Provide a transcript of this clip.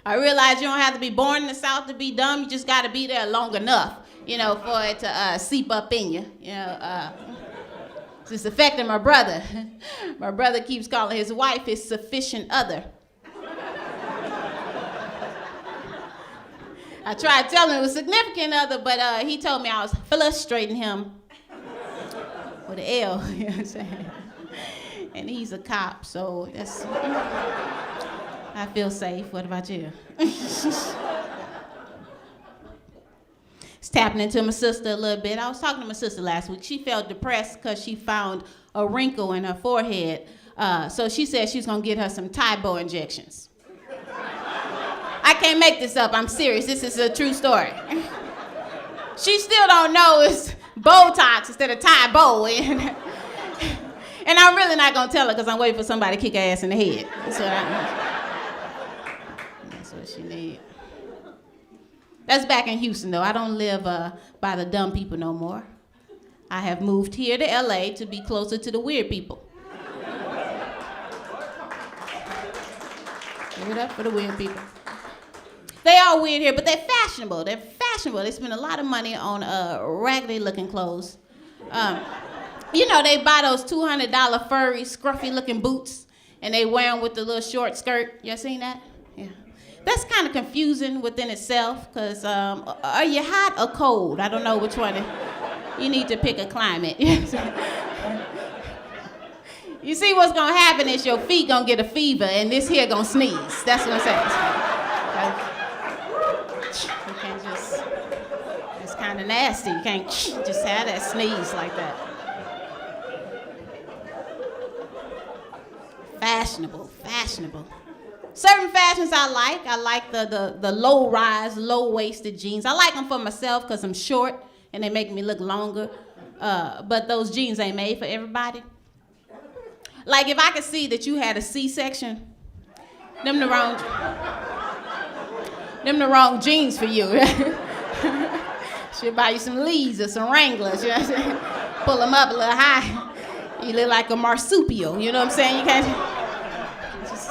I realize you don't have to be born in the South to be dumb. You just got to be there long enough, for it to seep up in you. It's affecting my brother. My brother keeps calling his wife his sufficient other. I tried telling him it was significant other, but he told me I was frustrating him with an L, you know what I'm saying? And he's a cop, so that's, I feel safe. What about you? It's tapping into my sister a little bit. I was talking to my sister last week. She felt depressed because she found a wrinkle in her forehead. So she said she's gonna get her some Tybo injections. I can't make this up, I'm serious. This is a true story. She still don't know it's Botox instead of Tybo. And I'm really not gonna tell her because I'm waiting for somebody to kick her ass in the head. That's what she needs. That's back in Houston, though. I don't live by the dumb people no more. I have moved here to LA to be closer to the weird people. Give it up for the weird people. They are weird here, but they're fashionable. They're fashionable. They spend a lot of money on raggedy-looking clothes. They buy those $200 furry, scruffy-looking boots, and they wear them with the little short skirt. You seen that? Yeah. That's kind of confusing within itself, because are you hot or cold? I don't know which one. You need to pick a climate. You see what's going to happen is your feet going to get a fever, and this here going to sneeze. That's what I'm saying. You can't just, it's kind of nasty. You can't just have that sneeze like that. Fashionable. Certain fashions I like. I like the low-rise, low-waisted jeans. I like them for myself because I'm short and they make me look longer. But those jeans ain't made for everybody. Like if I could see that you had a C-section, them the wrong jeans for you. Should buy you some Lees or some Wranglers, you know what I'm saying? Pull them up a little high. You look like a marsupial, you know what I'm saying? You can't just...